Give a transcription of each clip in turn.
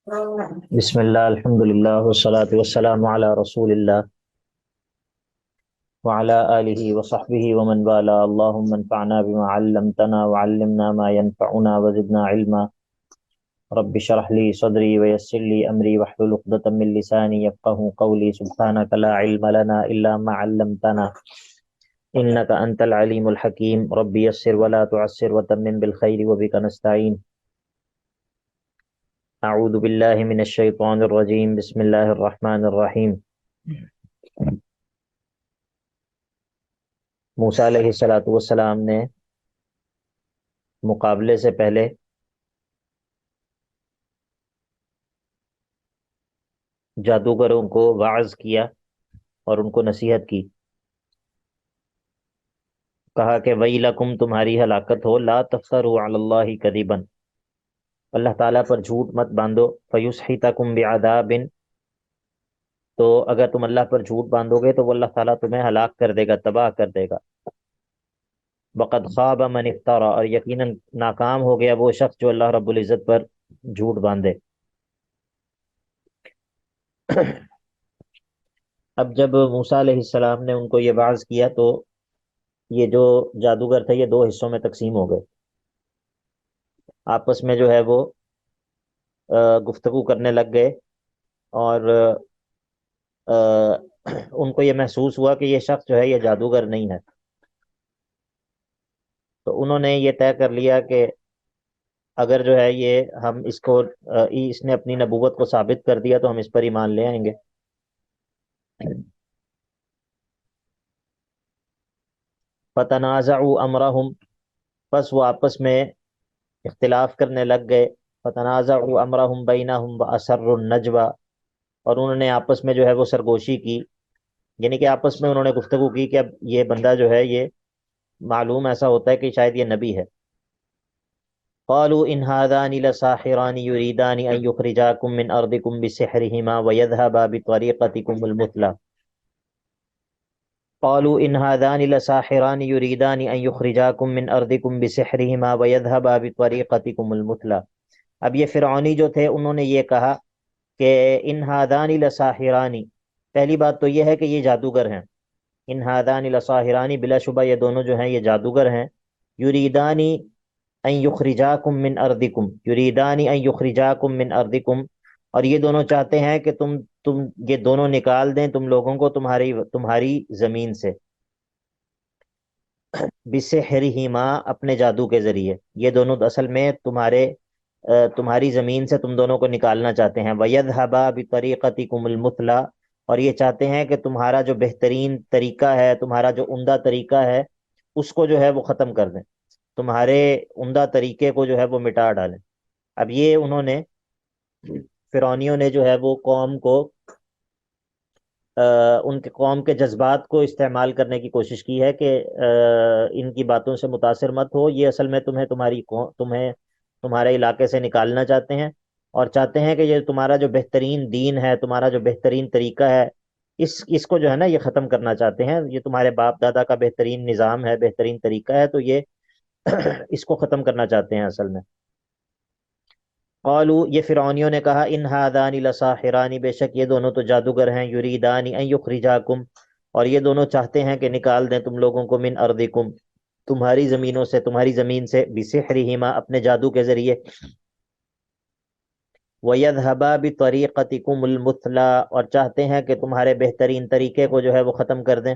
بسم اللہ الحمد للہ والصلاة والسلام علی رسول اللہ وعلی آلہ وصحبہ ومن والا اللہم انفعنا بما علمتنا وعلمنا ما ينفعنا وزدنا علما رب اشرح لی صدری ویسر لی امری واحلل عقدۃ من لسانی یفقہوا قولی سبحانک لا علم لنا الا ما علمتنا انک انت العلیم الحکیم رب یسر ولا تعسر وتمم بالخیر وبک نستعین اعوذ باللہ من الشیطان الرجیم بسم اللہ الرحمن الرحیم موسیٰ علیہ السلام نے مقابلے سے پہلے جادوگروں کو واعظ کیا اور ان کو نصیحت کی. کہا کہ ویلکم تمہاری ہلاکت ہو، لا تفتروا علی اللہ کذبا، اللہ تعالیٰ پر جھوٹ مت باندھو، فیسحتکم بعذاب، تو اگر تم اللہ پر جھوٹ باندھو گے تو وہ اللہ تعالیٰ تمہیں ہلاک کر دے گا، تباہ کر دے گا. وقد خاب من افترا، اور یقیناً ناکام ہو گیا وہ شخص جو اللہ رب العزت پر جھوٹ باندھے. اب جب موسیٰ علیہ السلام نے ان کو یہ واعظ کیا تو یہ جو جادوگر تھے یہ دو حصوں میں تقسیم ہو گئے. آپس میں جو ہے وہ گفتگو کرنے لگ گئے، اور ان کو یہ محسوس ہوا کہ یہ شخص جو ہے یہ جادوگر نہیں ہے. تو انہوں نے یہ طے کر لیا کہ اگر جو ہے یہ ہم اس کو اس نے اپنی نبوت کو ثابت کر دیا تو ہم اس پر ایمان لے آئیں گے. فتنازعوا امرهم، پس وہ آپس میں اختلاف کرنے لگ گئے. فتنازعوا امرهم بینہم واسروا النجوى، اور انہوں نے آپس میں جو ہے وہ سرگوشی کی، یعنی کہ آپس میں انہوں نے گفتگو کی کہ اب یہ بندہ جو ہے یہ معلوم ایسا ہوتا ہے کہ شاید یہ نبی ہے. قالوا ان هذان لساحران يريدان ان يخرجاكم من ارضكم بسحرهما ويذهبا بطريقتكم المثلى. قالوا ان هذان لساحران يريدان ان يخرجاكم من ارضكم بسحرهما ويذهبا بطريقتكم المثلى. اب یہ فرعونی جو تھے انہوں نے یہ کہا کہ ان هذان لساحران، پہلی بات تو یہ ہے کہ یہ جادوگر ہیں. ان هذان لساحران، بلا شبہ یہ دونوں جو ہیں یہ جادوگر ہیں. یریدان ان یخرجاکم من ارضکم، یریدان ان یخرجاکم من ارضکم، اور یہ دونوں چاہتے ہیں کہ تم یہ دونوں نکال دیں تم لوگوں کو تمہاری زمین سے. بسحرہما، اپنے جادو کے ذریعے. یہ دونوں اصل میں تمہاری زمین سے تم دونوں کو نکالنا چاہتے ہیں. وَيَذْهَبَا بِطَرِيقَتِكُمُ الْمُثْلَى، اور یہ چاہتے ہیں کہ تمہارا جو بہترین طریقہ ہے، تمہارا جو عمدہ طریقہ ہے اس کو جو ہے وہ ختم کر دیں، تمہارے عمدہ طریقے کو جو ہے وہ مٹا ڈالیں. اب یہ انہوں نے فرعونیوں نے جو ہے وہ قوم کو ان کے قوم کے جذبات کو استعمال کرنے کی کوشش کی ہے کہ ان کی باتوں سے متاثر مت ہو، یہ اصل میں تمہیں تمہارے علاقے سے نکالنا چاہتے ہیں، اور چاہتے ہیں کہ یہ تمہارا جو بہترین دین ہے، تمہارا جو بہترین طریقہ ہے، اس کو جو ہے نا یہ ختم کرنا چاہتے ہیں. یہ تمہارے باپ دادا کا بہترین نظام ہے، بہترین طریقہ ہے، تو یہ اس کو ختم کرنا چاہتے ہیں اصل میں. قالوا، یہ فرعونیوں نے کہا، ان ہادان لساحران، بے شک یہ دونوں تو جادوگر ہیں. یریدان ان یخرجاکم، اور یہ دونوں چاہتے ہیں کہ نکال دیں تم لوگوں کو، من ارضکم، تمہاری زمینوں سے، تمہاری زمین سے، بسحرہما، اپنے جادو کے ذریعے. وَيَذْهَبَا بِطَرِيقَتِكُمُ الْمُثْلَى، اور چاہتے ہیں کہ تمہارے بہترین طریقے کو جو ہے وہ ختم کر دیں.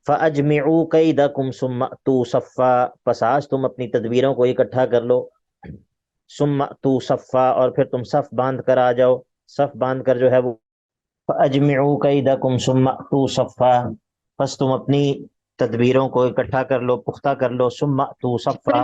فَأَجْمِعُوا كَيْدَكُمْ ثُمَّ أْتُوا صَفًّا، پس آج تم اپنی تدبیروں کو اکٹھا کر لو. ثُمَّ أْتُوا صَفًّا، اور پھر تم صف باندھ کر آ جاؤ، صف باندھ کر جو ہے وہ. فَأَجْمِعُوا كَيْدَكُمْ ثُمَّ أْتُوا صَفًّا، پس تم اپنی تدبیروں کو اکٹھا کر لو، پختہ کر لو. ثُمَّ أْتُوا صَفًّا.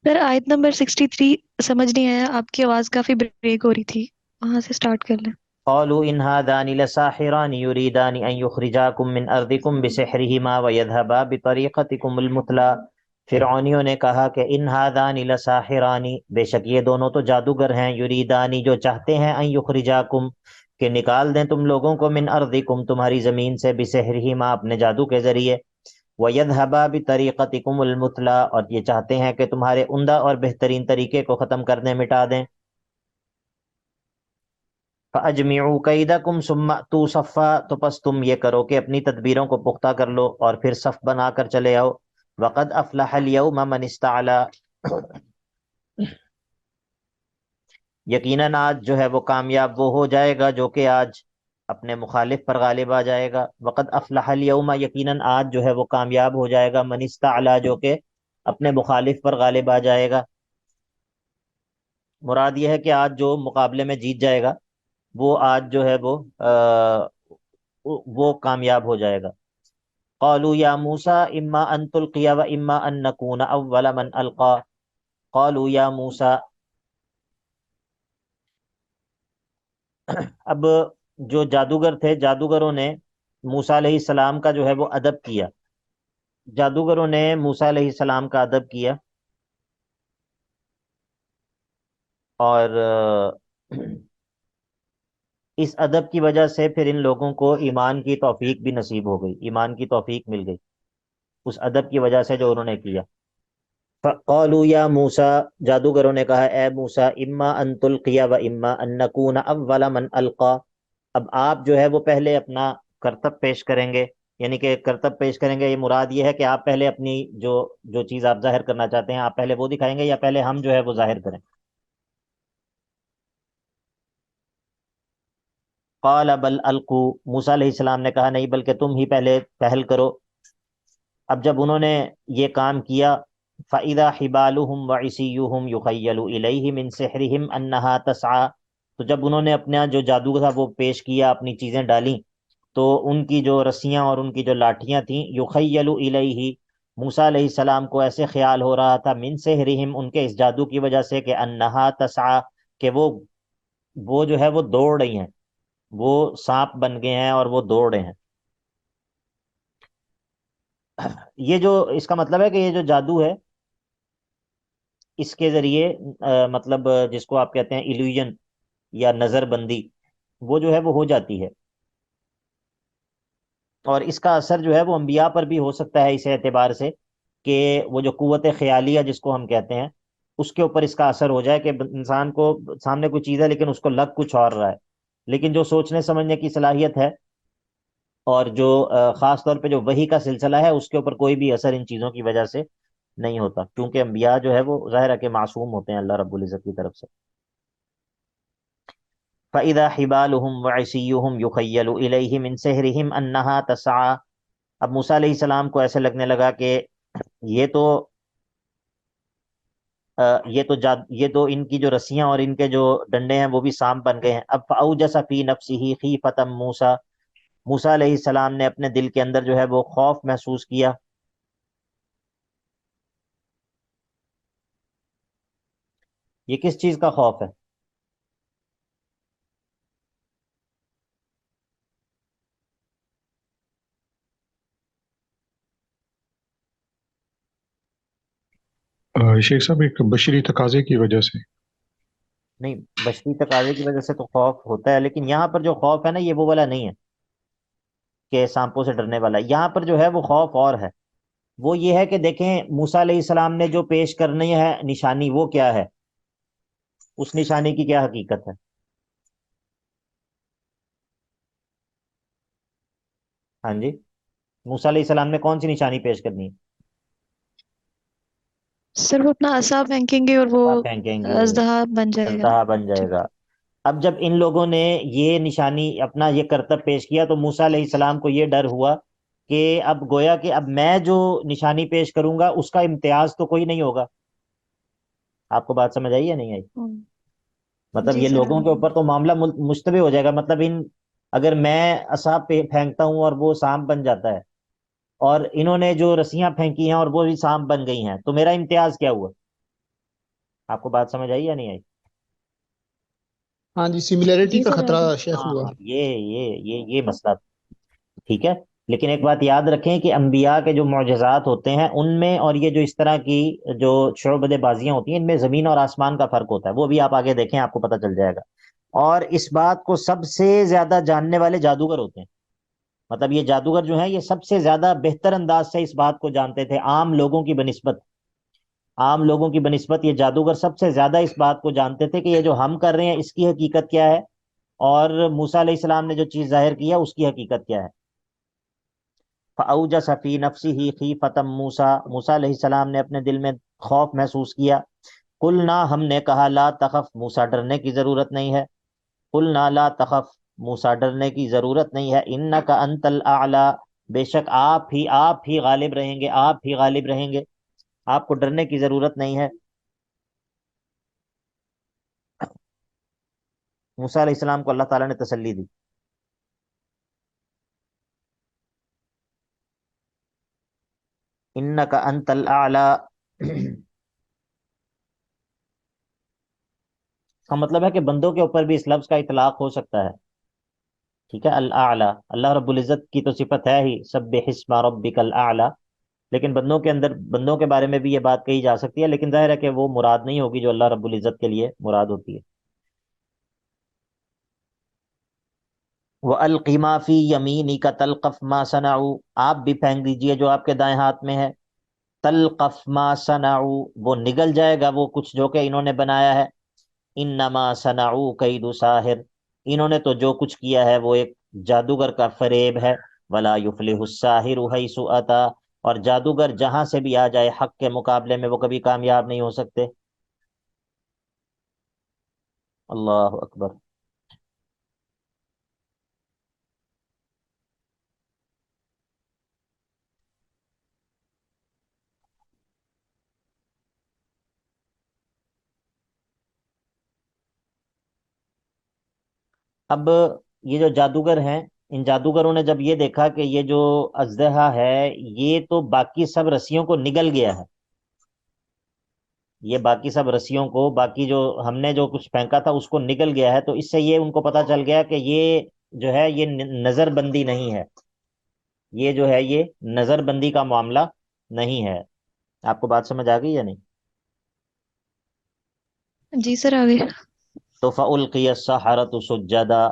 سر آیت نمبر 63 سمجھ نہیں آیا، آپ کی آواز کافی بریک ہو رہی تھی، وہاں سے سٹارٹ کر لیں. قالوا ان هذان لساحران يريدان ان يخرجاكم من ارضكم بسحرهما ويذهبا بطريقتكم المثلى. فرعونیوں نے کہا کہ ان هذان لساحران، بے شک یہ دونوں تو جادوگر ہیں. یریدانی، جو چاہتے ہیں، ان یخرجاکم، کہ نکال دیں تم لوگوں کو، من ارضکم، تمہاری زمین سے، بسحرہما، اپنے جادو کے ذریعے. وَيَذْهَبَا بِطَرِيقَتِكُمُ الْمُثْلَىٰ، اور یہ چاہتے ہیں کہ تمہارے عمدہ اور بہترین طریقے کو ختم کر دیں، مٹا دیں۔ فَأَجْمِعُوا كَيْدَكُمْ ثُمَّ أْتُوا صَفًّا، تو پس تم یہ کرو کہ اپنی تدبیروں کو پختہ کر لو اور پھر صف بنا کر چلے آؤ۔ وَقَدْ أَفْلَحَ الْيَوْمَ مَنِ اسْتَعْلَىٰ، یقیناً آج جو ہے وہ کامیاب وہ ہو جائے گا جو کہ آج اپنے مخالف پر غالب آ جائے گا۔ وقد افلح اليوم، یقیناً آج جو ہے وہ کامیاب ہو جائے گا، من استعلی، جو کہ اپنے مخالف پر غالب آ جائے گا۔ مراد یہ ہے کہ آج جو مقابلے میں جیت جائے گا وہ آج جو ہے وہ کامیاب ہو جائے گا۔ قالوا یا موسیٰ اما ان تلقی و اما ان نکون اول من القا، قالوا یا موسیٰ، اب جو جادوگر تھے، جادوگروں نے موسیٰ علیہ السلام کا جو ہے وہ ادب کیا، جادوگروں نے موسیٰ علیہ السلام کا ادب کیا، اور اس ادب کی وجہ سے پھر ان لوگوں کو ایمان کی توفیق بھی نصیب ہو گئی، ایمان کی توفیق مل گئی اس ادب کی وجہ سے جو انہوں نے کیا۔ فقالوا یا موسیٰ، جادوگروں نے کہا اے موسیٰ، اما ان تلقی و اما ان نکون اول من القا، اب آپ جو ہے وہ پہلے اپنا کرتب پیش کریں گے، یعنی کہ کرتب پیش کریں گے، یہ مراد یہ ہے کہ آپ پہلے اپنی جو چیز آپ ظاہر کرنا چاہتے ہیں آپ پہلے وہ دکھائیں گے یا پہلے ہم جو ہے وہ ظاہر کریں؟ قال بل القوا، موسیٰ علیہ السلام نے کہا نہیں بلکہ تم ہی پہلے پہل کرو۔ اب جب انہوں نے یہ کام کیا، فَإِذَا حِبَالُهُمْ وَعِصِيُّهُمْ يُخَيَّلُ إِلَيْهِ مِنْ سِحْرِهِمْ أَنَّهَا تَسْعَىٰ، تو جب انہوں نے اپنا جو جادو تھا وہ پیش کیا، اپنی چیزیں ڈالیں، تو ان کی جو رسیاں اور ان کی جو لاٹھیاں تھیں، یخیل الیہ، موسیٰ علیہ السلام کو ایسے خیال ہو رہا تھا، من سحرہم، ان کے اس جادو کی وجہ سے، کہ انہا تسعی، کہ وہ جو ہے وہ دوڑ رہی ہیں، وہ سانپ بن گئے ہیں اور وہ دوڑ رہے ہیں۔ یہ جو اس کا مطلب ہے کہ یہ جو جادو ہے اس کے ذریعے مطلب جس کو آپ کہتے ہیں ایلیوژن یا نظر بندی، وہ جو ہے وہ ہو جاتی ہے، اور اس کا اثر جو ہے وہ انبیاء پر بھی ہو سکتا ہے، اس اعتبار سے کہ وہ جو قوت خیالیہ جس کو ہم کہتے ہیں اس کے اوپر اس کا اثر ہو جائے، کہ انسان کو سامنے کوئی چیز ہے لیکن اس کو لگ کچھ اور رہا ہے، لیکن جو سوچنے سمجھنے کی صلاحیت ہے اور جو خاص طور پہ جو وحی کا سلسلہ ہے اس کے اوپر کوئی بھی اثر ان چیزوں کی وجہ سے نہیں ہوتا، کیونکہ انبیاء جو ہے وہ ظاہر ہے کہ معصوم ہوتے ہیں اللہ رب العزت کی طرف سے۔ فَإِذَا حِبَالُهُمْ وَعِصِيُّهُمْ يُخَيَّلُ إِلَيْهِ مِنْ سِحْرِهِمْ أَنَّهَا تَسْعَىٰ، اب موسیٰ علیہ السلام کو ایسے لگنے لگا کہ یہ تو یہ تو ان کی جو رسیاں اور ان کے جو ڈنڈے ہیں وہ بھی سانپ بن گئے ہیں۔ اب فَأَوْجَسَ فِي نَفْسِهِ خِيفَةً موسیٰ، موسیٰ علیہ السلام نے اپنے دل کے اندر جو ہے وہ خوف محسوس کیا۔ یہ کس چیز کا خوف ہے؟ شیخ صاحب ایک بشری تقاضے کی وجہ سے۔ نہیں، بشری تقاضے کی وجہ سے تو خوف ہوتا ہے، لیکن یہاں پر جو خوف ہے نا یہ وہ والا نہیں ہے کہ سانپوں سے ڈرنے والا، یہاں پر جو ہے وہ خوف اور ہے، وہ یہ ہے کہ دیکھیں موسیٰ علیہ السلام نے جو پیش کرنی ہے نشانی وہ کیا ہے، اس نشانی کی کیا حقیقت ہے؟ ہاں جی، موسیٰ علیہ السلام نے کون سی نشانی پیش کرنی ہے؟ سر وہ اپنا عصا پھینکیں گے اور وہ آپ پھینکیں گے، اژدہا بن جائے گا نا؟ اژدہا بن جی جائے گا۔ اب جب ان لوگوں نے یہ نشانی اپنا یہ کرتب پیش کیا تو موسیٰ علیہ السلام کو یہ ڈر ہوا کہ اب گویا کہ اب میں جو نشانی پیش کروں گا اس کا امتیاز تو کوئی نہیں ہوگا۔ آپ کو بات سمجھ آئی یا نہیں آئی؟ ہوں، مطلب جی یہ سر لوگوں کے اوپر تو معاملہ مشتبہ ہو جائے گا، مطلب اگر میں عصا پھینکتا ہوں اور وہ سانپ بن جاتا ہے، اور انہوں نے جو رسیاں پھینکی ہیں اور وہ بھی سانپ بن گئی ہیں، تو میرا امتیاز کیا ہوا؟ آپ کو بات سمجھ آئی یا نہیں آئی؟ ہاں جی، سملیرٹی جی کا سر خطرہ آگے شیخ ہوا۔ ہاں، یہ مسئلہ ٹھیک ہے، لیکن ایک بات یاد رکھیں کہ انبیاء کے جو معجزات ہوتے ہیں ان میں اور یہ جو اس طرح کی جو شعبدے بازیاں ہوتی ہیں ان میں زمین اور آسمان کا فرق ہوتا ہے، وہ بھی آپ آگے دیکھیں آپ کو پتہ چل جائے گا، اور اس بات کو سب سے زیادہ جاننے والے جادوگر ہوتے ہیں۔ مطلب یہ جادوگر جو ہیں یہ سب سے زیادہ بہتر انداز سے اس بات کو جانتے تھے عام لوگوں کی بنسبت، عام لوگوں کی بنسبت یہ جادوگر سب سے زیادہ اس بات کو جانتے تھے کہ یہ جو ہم کر رہے ہیں اس کی حقیقت کیا ہے، اور موسیٰ علیہ السلام نے جو چیز ظاہر کی ہے اس کی حقیقت کیا ہے۔ فَأَوْجَسَ فِي نَفْسِهِ خِیفَةً مُوسیٰ، موسیٰ علیہ السلام نے اپنے دل میں خوف محسوس کیا۔ قُلْنَا، ہم نے کہا، لا تخف، موسیٰ ڈرنے کی ضرورت نہیں ہے، قُلْنَا لا تخف، موسیٰ ڈرنے کی ضرورت نہیں ہے، إِنَّكَ أَنْتَ الْأَعْلَى، بے شک آپ ہی غالب رہیں گے، آپ ہی غالب رہیں گے، آپ کو ڈرنے کی ضرورت نہیں ہے۔ موسیٰ علیہ السلام کو اللہ تعالیٰ نے تسلی دی۔ انک انت الاعلی کا مطلب ہے کہ بندوں کے اوپر بھی اس لفظ کا اطلاق ہو سکتا ہے، ٹھیک ہے۔ الاعلی، اللہ رب العزت کی تو صفت ہے ہی، سبح اسم ربک الاعلی، لیکن بندوں کے اندر، بندوں کے بارے میں بھی یہ بات کہی جا سکتی ہے، لیکن ظاہر ہے کہ وہ مراد نہیں ہوگی جو اللہ رب العزت کے لیے مراد ہوتی ہے۔ وَأَلْقِ مَا فِي يَمِينِكَ تَلْقَفْ مَا صَنَعُوا، آپ بھی پھینک دیجئے جو آپ کے دائیں ہاتھ میں ہے، تلقف ما صنعوا، وہ نگل جائے گا وہ کچھ جو کہ انہوں نے بنایا ہے، انما صنعوا کید ساحر، انہوں نے تو جو کچھ کیا ہے وہ ایک جادوگر کا فریب ہے، ولا یفلح الساحر حیث اتی، اور جادوگر جہاں سے بھی آ جائے حق کے مقابلے میں وہ کبھی کامیاب نہیں ہو سکتے۔ اللہ اکبر۔ اب یہ جو جادوگر ہیں، ان جادوگروں نے جب یہ دیکھا کہ یہ جو اژدہا ہے یہ تو باقی سب رسیوں کو نگل گیا ہے، یہ باقی سب رسیوں کو، باقی جو ہم نے جو کچھ پھینکا تھا اس کو نگل گیا ہے، تو اس سے یہ ان کو پتا چل گیا کہ یہ جو ہے یہ نظر بندی نہیں ہے، یہ جو ہے یہ نظر بندی کا معاملہ نہیں ہے۔ آپ کو بات سمجھ آ گئی یا نہیں؟ جی سر آگے۔ تو فَأُلْقِيَ السَّحَرَةُ سُجَّدًا،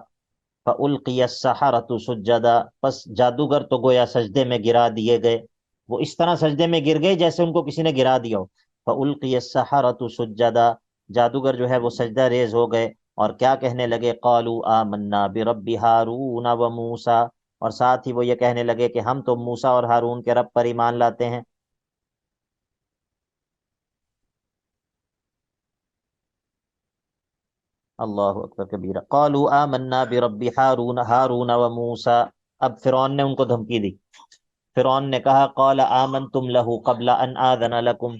فَأُلْقِيَ السَّحَرَةُ سُجَّدًا، پس جادوگر تو گویا سجدے میں گرا دیے گئے، وہ اس طرح سجدے میں گر گئے جیسے ان کو کسی نے گرا دیا ہو۔ فَأُلْقِيَ السَّحَرَةُ سُجَّدًا، جادوگر جو ہے وہ سجدہ ریز ہو گئے، اور کیا کہنے لگے، قَالُوا آمَنَّا بِرَبِّ هَارُونَ وَمُوسَىٰ، اور ساتھ ہی وہ یہ کہنے لگے کہ ہم تو موسیٰ اور ہارون کے رب پر ایمان لاتے ہیں۔ اللہ اکبر کبیرہ۔ قالوا آمنا برب ہارون وموسیٰ، اب فرعون نے ان کو دھمکی دی، فرعون نے کہا، قال آمنتم لہ قبل ان آذن لکم،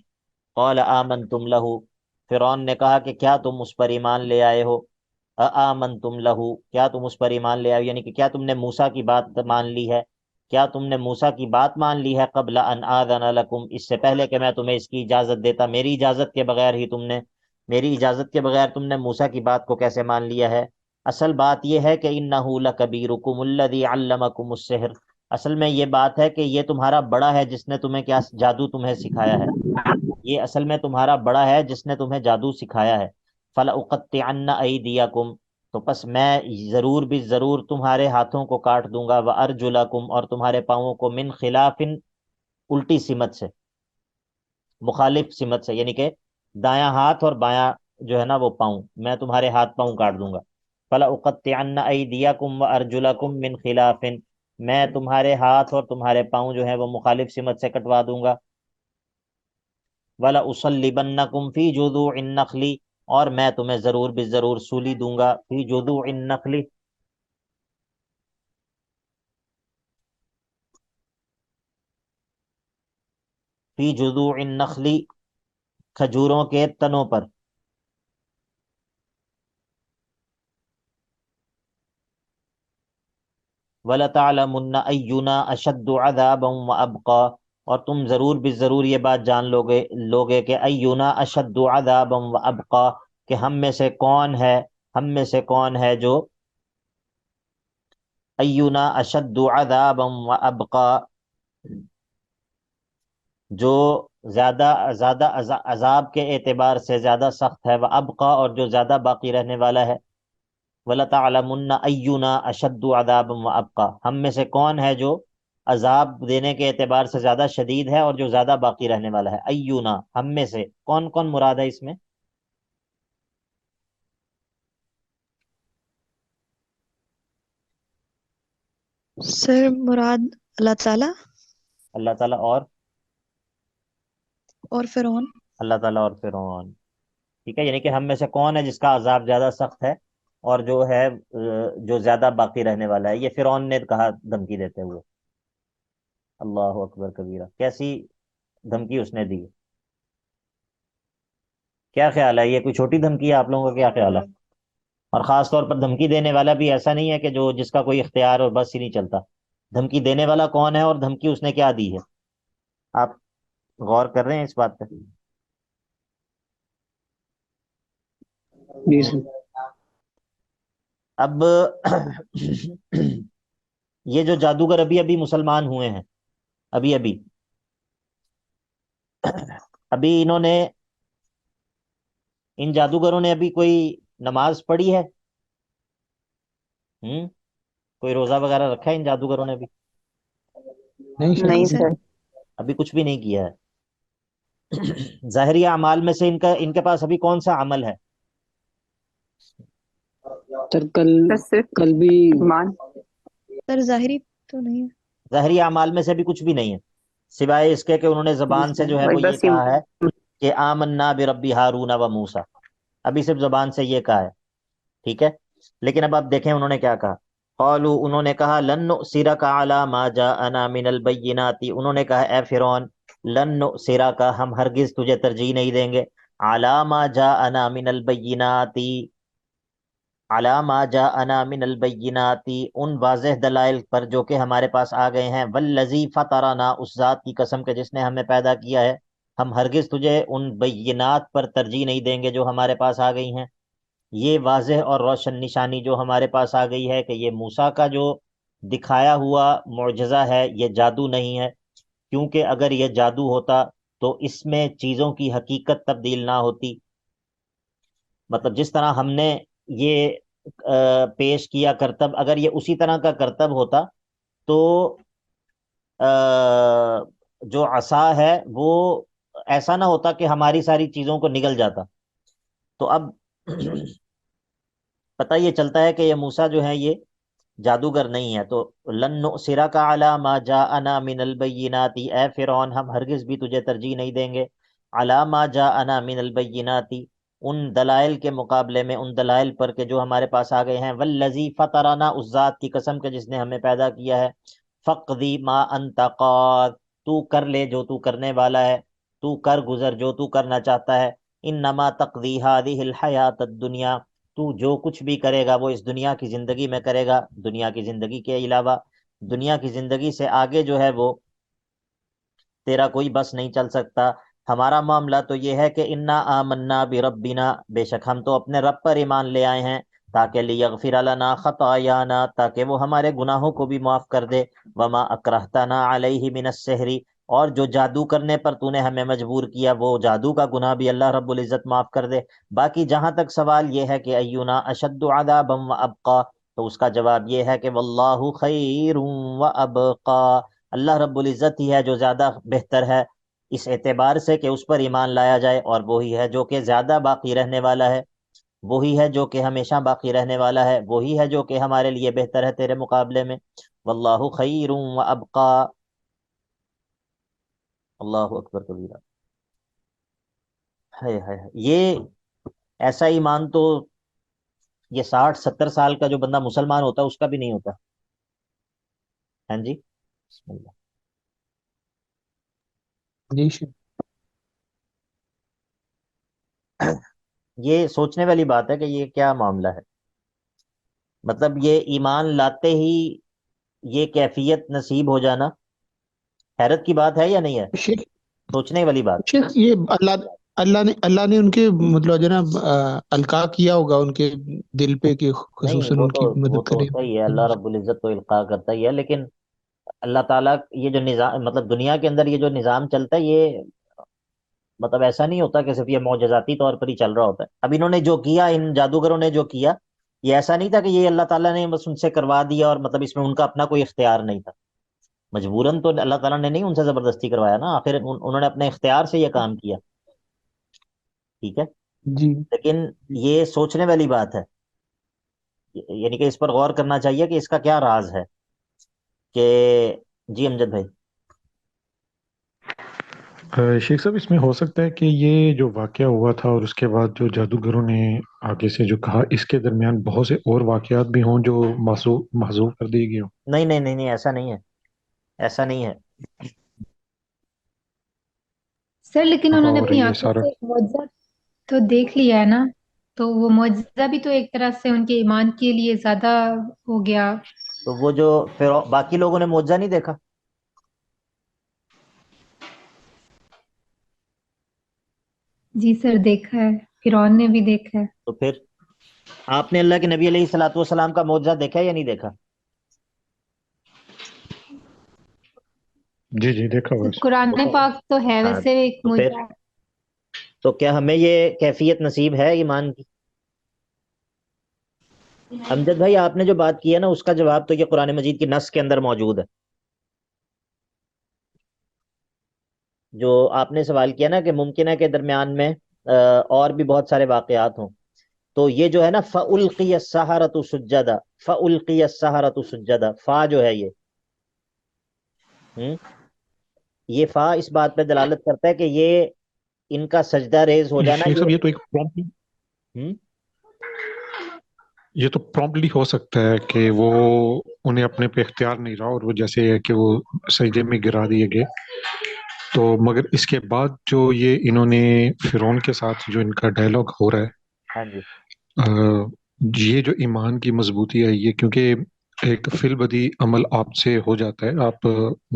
قال آمنتم لہ، فرعون نے کہا کہ کیا تم اس پر ایمان لے آئے ہو، آمنتم لہ، کیا تم اس پر ایمان لے آئے ہو، یعنی کہ کیا تم نے موسیٰ کی بات مان لی ہے، کیا تم نے موسیٰ کی بات مان لی ہے، قبل ان آذن لکم، اس سے پہلے کہ میں تمہیں اس کی اجازت دیتا، میری اجازت کے بغیر ہی تم نے، میری اجازت کے بغیر تم نے موسیٰ کی بات کو کیسے مان لیا ہے؟ اصل بات یہ ہے کہ انہ لکبیرکم الذی علمکم السحر، اصل میں یہ بات ہے کہ یہ تمہارا بڑا ہے جس نے تمہیں کیا جادو تمہیں سکھایا ہے، یہ اصل میں تمہارا بڑا ہے جس نے تمہیں جادو سکھایا ہے۔ فَلَأُقَطِّعَنَّ أَيْدِيَكُمْ، تو پس میں ضرور بھی ضرور تمہارے ہاتھوں کو کاٹ دوں گا، وَأَرْجُلَكُمْ، اور تمہارے پاؤں کو، من خلاف، الٹی سمت سے، مخالف سمت سے، یعنی کہ دایاں ہاتھ اور بایاں جو ہے نا وہ پاؤں، میں تمہارے ہاتھ پاؤں کاٹ دوں گا۔ فَلَأُقَطِّعَنَّ أَيْدِيَكُمْ وَأَرْجُلَكُمْ مِنْ خِلَافٍ، میں تمہارے ہاتھ اور تمہارے پاؤں جو ہے وہ مخالف سمت سے کٹوا دوں گا۔ وَلَأُصَلِّبَنَّكُمْ فِي جُذُوعِ النَّخْلِ، اور میں تمہیں ضرور بھی ضرور سولی دوں گا، فی جذوع النخل، فی جذوع النخل، کھجوروں کے تنوں پر، وَلَتَعْلَمُنَّ أَيُّنَا أَشَدُّ عَذَابًا وَأَبْقَىٰ، اور تم ضرور بھی ضرور یہ بات جان لوگے کہ أَيُّنَا أَشَدُّ عَذَابًا وَأَبْقَىٰ، کہ ہم میں سے کون ہے جو، أَيُّنَا أَشَدُّ عَذَابًا وَأَبْقَىٰ، جو زیادہ زیادہ عذاب کے اعتبار سے زیادہ سخت ہے، وَأَبْقَىٰ، اور جو زیادہ باقی رہنے والا ہے۔ وَلَتَعْلَمُنَّ أَيُّنَا أَشَدُّ عَذَابًا وَأَبْقَى، ہم میں سے کون ہے جو عذاب دینے کے اعتبار سے زیادہ شدید ہے اور جو زیادہ باقی رہنے والا ہے. ایونا، ہم میں سے کون کون مراد ہے اس میں؟ سر مراد اللہ تعالیٰ اللہ تعالیٰ اور فرعون. اللہ تعالیٰ اور فرعون. ٹھیک ہے، یعنی کہ ہم میں سے کون ہے جس کا عذاب زیادہ سخت ہے اور جو ہے جو زیادہ باقی رہنے والا ہے. یہ فرعون نے کہا دھمکی دیتے ہوئے. اللہ اکبر کبیرہ، کیسی دھمکی اس نے دی؟ کیا خیال ہے، یہ کوئی چھوٹی دھمکی ہے؟ آپ لوگوں کا کیا خیال ہے؟ اور خاص طور پر دھمکی دینے والا بھی ایسا نہیں ہے کہ جو جس کا کوئی اختیار اور بس ہی نہیں چلتا. دھمکی دینے والا کون ہے اور دھمکی اس نے کیا دی ہے؟ آپ غور کر رہے ہیں اس بات پہ؟ جی سر. اب یہ جو جادوگر ابھی ابھی مسلمان ہوئے ہیں، ابھی ابھی ابھی انہوں نے، ان جادوگروں نے ابھی کوئی نماز پڑھی ہے؟ کوئی روزہ وغیرہ رکھا ہے ان جادوگروں نے ابھی؟ نہیں سر. ابھی کچھ بھی نہیں کیا ہے. ظاہری اعمال میں سے ان کے پاس ابھی کون سا عمل ہے؟ سر کل بھی سر ظاہری تو نہیں ہے. ظاہری اعمال میں سے بھی کچھ بھی نہیں ہے سوائے اس کے کہ انہوں نے زبان سے جو ہے وہ یہ کہا ہے کہ آمنا برب ہارون و موسیٰ. ابھی صرف زبان سے یہ کہا ہے، ٹھیک ہے. لیکن اب آپ دیکھیں انہوں نے کیا کہا. قالوا، انہوں نے کہا، لن نؤثرک علی ما جاءنا من البینات، انہوں نے کہا اے فرعون، لن نؤثرک، ہم ہرگز تجھے ترجیح نہیں دیں گے، علی ما جاءنا من البینات، علی ما جاءنا من البینات، ان واضح دلائل پر جو کہ ہمارے پاس آ گئے ہیں، والذی فطرنا، اس ذات کی قسم کے جس نے ہمیں پیدا کیا ہے، ہم ہرگز تجھے ان بینات پر ترجیح نہیں دیں گے جو ہمارے پاس آ گئی ہیں. یہ واضح اور روشن نشانی جو ہمارے پاس آ گئی ہے کہ یہ موسیٰ کا جو دکھایا ہوا معجزہ ہے یہ جادو نہیں ہے، کیونکہ اگر یہ جادو ہوتا تو اس میں چیزوں کی حقیقت تبدیل نہ ہوتی. مطلب جس طرح ہم نے یہ پیش کیا کرتب، اگر یہ اسی طرح کا کرتب ہوتا تو جو عصا ہے وہ ایسا نہ ہوتا کہ ہماری ساری چیزوں کو نگل جاتا. تو اب پتہ یہ چلتا ہے کہ یہ موسیٰ جو ہے یہ جادوگر نہیں ہے. تو لن نؤثرک علی ما جاءنا من البینات، اے فرعون ہم ہرگز بھی تجھے ترجیح نہیں دیں گے، علی ما جاءنا من البینات، ان دلائل کے مقابلے میں، ان دلائل پر کہ جو ہمارے پاس آ گئے ہیں، والذی فطرنا، اس ذات کی قسم کے جس نے ہمیں پیدا کیا ہے، فقضی ما انت قاض، تو کر لے جو تو کرنے والا ہے، تو کر گزر جو تو کرنا چاہتا ہے. انما تقضی هذه الحیات الدنیا، تو جو کچھ بھی کرے گا وہ اس دنیا کی زندگی میں کرے گا، دنیا کی زندگی کے علاوہ، دنیا کی زندگی سے آگے جو ہے وہ تیرا کوئی بس نہیں چل سکتا. ہمارا معاملہ تو یہ ہے کہ انا آمنا بربنا، بے شک ہم تو اپنے رب پر ایمان لے آئے ہیں، تاکہ لیغفر لنا خطایانا، تاکہ وہ ہمارے گناہوں کو بھی معاف کر دے، وما اکرہتنا علیہ من السحر، اور جو جادو کرنے پر تو نے ہمیں مجبور کیا وہ جادو کا گناہ بھی اللہ رب العزت معاف کر دے. باقی جہاں تک سوال یہ ہے کہ ایونا اشد عذابا وابقا، تو اس کا جواب یہ ہے کہ واللہ خیر وابقا، اللہ رب العزت ہی ہے جو زیادہ بہتر ہے اس اعتبار سے کہ اس پر ایمان لایا جائے، اور وہی ہے جو کہ زیادہ باقی رہنے والا ہے، وہی ہے جو کہ ہمیشہ باقی رہنے والا ہے، وہی ہے جو کہ ہمارے لیے بہتر ہے تیرے مقابلے میں. واللہ خیر وابقا. اللہ اکبر کبیرہ. ہائے ہائے ہائے. یہ ایسا ایمان تو یہ 60 70 سال کا جو بندہ مسلمان ہوتا ہے اس کا بھی نہیں ہوتا. ہاں جی، بسم اللہ. جی سر. یہ سوچنے والی بات ہے کہ یہ کیا معاملہ ہے. مطلب یہ ایمان لاتے ہی یہ کیفیت نصیب ہو جانا حیرت کی بات ہے یا نہیں ہے؟ شیخ سوچنے والی بات. شیخ یہ اللہ نے ان کے مطلب جناب القاء کیا ہوگا ان کے دل پہ کہ نہیں، خصوصاً ان کی وہ مدد تو کرے. ہوتا ہی ہے، اللہ رب العزت تو القاء کرتا ہی ہے، لیکن اللہ تعالیٰ یہ جو نظام، مطلب دنیا کے اندر یہ جو نظام چلتا ہے یہ مطلب ایسا نہیں ہوتا کہ صرف یہ معجزاتی طور پر ہی چل رہا ہوتا ہے. اب انہوں نے جو کیا، ان جادوگروں نے جو کیا یہ ایسا نہیں تھا کہ یہ اللہ تعالیٰ نے بس ان سے کروا دیا اور مطلب اس میں ان کا اپنا کوئی اختیار نہیں تھا. مجبوراً تو اللہ تعالیٰ نے نہیں ان سے زبردستی کروایا نا، آخر انہوں نے اپنے اختیار سے یہ کام کیا. ٹھیک ہے، جی لیکن یہ سوچنے والی بات ہے، یعنی کہ اس پر غور کرنا چاہیے کہ اس کا کیا راز ہے کہ جی امجد بھائی. شیخ صاحب اس میں ہو سکتا ہے کہ یہ جو واقعہ ہوا تھا اور اس کے بعد جو جادوگروں نے آگے سے جو کہا، اس کے درمیان بہت سے اور واقعات بھی ہوں جو محذوف کر دیے گئے ہوں. نہیں نہیں نہیں نہیں، ایسا نہیں ہے، ایسا نہیں ہے. سر لیکن انہوں نے اور اپنی یہ آنکھوں سارا سے ایک معجزہ تو دیکھ لیا ہے نا، تو وہ معجزہ بھی تو ایک طرح سے ان کے ایمان کے لیے زیادہ ہو گیا. تو وہ جو باقی لوگوں نے معجزہ نہیں دیکھا؟ جی سر دیکھا ہے، فرعون نے بھی دیکھا ہے. تو پھر آپ نے اللہ کے نبی علیہ الصلوۃ والسلام کا معجزہ دیکھا یا نہیں دیکھا؟ جی جی دیکھا ہوا ہے. قرآن پاک تو ہے ہاں، ویسے ایک تو پھر معجزہ. تو کیا ہمیں یہ کیفیت نصیب ہے ایمان کی؟ امجد بھائی آپ نے جو بات کی ہے نا، اس کا جواب تو یہ قرآن مجید کی نص کے اندر موجود ہے. جو آپ نے سوال کیا نا کہ ممکن ہے کہ درمیان میں اور بھی بہت سارے واقعات ہوں، تو یہ جو ہے نا فَأُلْقِيَ السَّحَرَةُ سُجَّدًا، فَأُلْقِيَ السَّحَرَةُ سُجَّدًا، فا جو ہے یہ فا اس بات پہ دلالت کرتا ہے کہ یہ ان کا سجدہ ریز ہو جانا شیخ صاحب یہ تو ایک ہم؟ یہ تو پرومپٹلی ہو سکتا ہے کہ وہ انہیں اپنے پہ اختیار نہیں رہا اور وہ جیسے ہے کہ وہ سجدے میں گرا دیے گئے. تو مگر اس کے بعد جو یہ انہوں نے فرعون کے ساتھ جو ان کا ڈائلاگ ہو رہا ہے، ہاں جی یہ جو ایمان کی مضبوطی ہے، یہ کیونکہ ایک فی البدی عمل آپ سے ہو جاتا ہے. آپ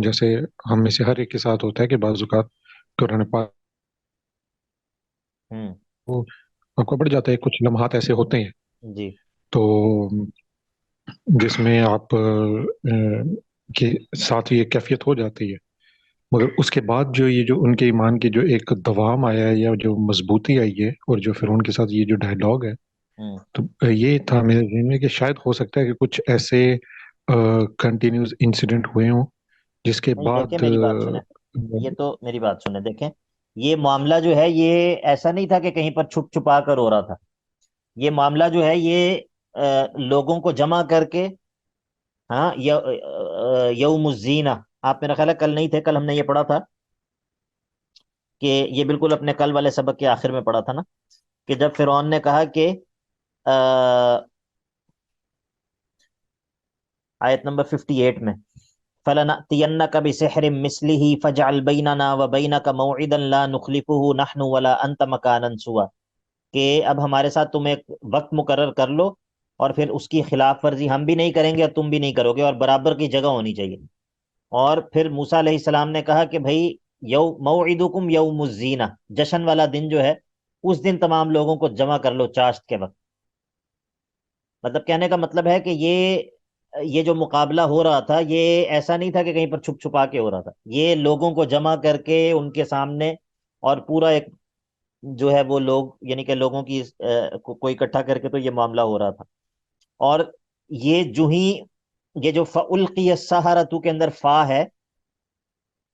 جیسے ہم میں سے ہر ایک کے ساتھ ہوتا ہے کہ بعض اوقات قرآن پاک ہم، کو آپ کو پڑ جاتا ہے، کچھ لمحات ایسے ہوتے ہیں جی تو جس میں آپ کے ساتھ یہ کیفیت ہو جاتی ہے. مگر اس کے بعد جو یہ جو ان کے ایمان کی جو ایک دوام آیا ہے یا جو مضبوطی آئی ہے اور جو فرعون کے ساتھ یہ جو ڈائلاگ ہے، ہم. تو یہ تھا میرے ذہن میں کہ شاید ہو سکتا ہے کہ کچھ ایسے کنٹینیوز انسیڈنٹ ہوئے ہوں جس کے نہیں دیکھیں بعد میری بات سنیں، یہ تو میری بات سنیں، دیکھیں یہ معاملہ جو ہے یہ ایسا نہیں تھا کہ کہیں پر چھپ چھپا کر ہو رہا تھا. یہ معاملہ جو ہے یہ لوگوں کو جمع کر کے، ہاں یوم الزینہ، آپ میرا خیال ہے کل نہیں تھے، کل ہم نے یہ پڑھا تھا کہ یہ بالکل اپنے کل والے سبق کے آخر میں پڑھا تھا نا، کہ جب فرعون نے کہا کہ آیت نمبر 58 میں فَلَنَأْتِيَنَّكَ بِسِحْرٍ مِثْلِهِ فَاجْعَلْ بَيْنَنَا وَبَيْنَكَ مَوْعِدًا لَا نُخْلِفُهُ نَحْنُ وَلَا أَنْتَ مَكَانًا سُوًى، کہ اب ہمارے ساتھ تم ایک وقت مقرر کر لو اور پھر اس کی خلاف ورزی ہم بھی نہیں کریں گے اور تم بھی نہیں کرو گے، اور برابر کی جگہ ہونی چاہیے. اور پھر موسیٰ علیہ السلام نے کہا کہ بھائی موعدکم یوم الزینہ، جشن والا دن جو ہے اس دن تمام لوگوں کو جمع کر لو چاشت کے وقت. مطلب کہنے کا مطلب ہے کہ یہ جو مقابلہ ہو رہا تھا یہ ایسا نہیں تھا کہ کہیں پر چھپ چھپا کے ہو رہا تھا، یہ لوگوں کو جمع کر کے ان کے سامنے، اور پورا ایک جو ہے وہ لوگ، یعنی کہ لوگوں کی کوئی اکٹھا کر کے تو یہ معاملہ ہو رہا تھا. اور یہ جو ہی یہ جو فَأُلْقِيَ السَّحَرَةُ کے اندر فا ہے،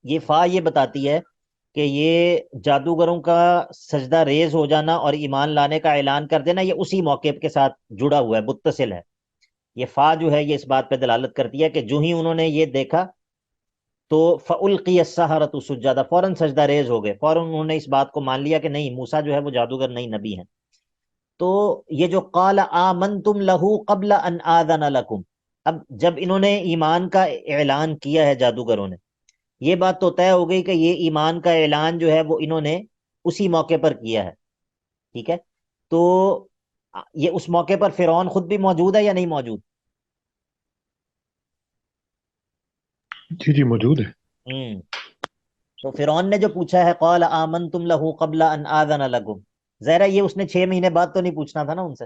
یہ فا یہ بتاتی ہے کہ یہ جادوگروں کا سجدہ ریز ہو جانا اور ایمان لانے کا اعلان کر دینا، یہ اسی موقع کے ساتھ جڑا ہوا ہے، متصل ہے. یہ فا جو ہے یہ اس بات پہ دلالت کرتی ہے کہ جو ہی انہوں نے یہ دیکھا تو فَأُلْقِيَ السَّحَرَةُ سُجَّدًا، فوراً سجدہ ریز ہو گئے، فوراً انہوں نے اس بات کو مان لیا کہ نہیں موسیٰ جو ہے وہ جادوگر نہیں، نبی ہیں. تو یہ جو قَالَ آمَنْتُمْ لَهُ قَبْلَ أَنْ آذَنَ لَكُمْ، اب جب انہوں نے ایمان کا اعلان کیا ہے جادوگروں نے، یہ بات تو طے ہو گئی کہ یہ ایمان کا اعلان جو ہے وہ انہوں نے اسی موقع پر کیا ہے. ٹھیک ہے، تو یہ اس موقع پر فرعون خود بھی موجود ہے یا نہیں موجود؟ جی جی موجود ہے. تو فرعون نے جو پوچھا ہے قال آمنتم لہ قبل ان آذن لکم، ظاہر ہے یہ اس نے 6 مہینے بعد تو نہیں پوچھنا تھا نا ان سے.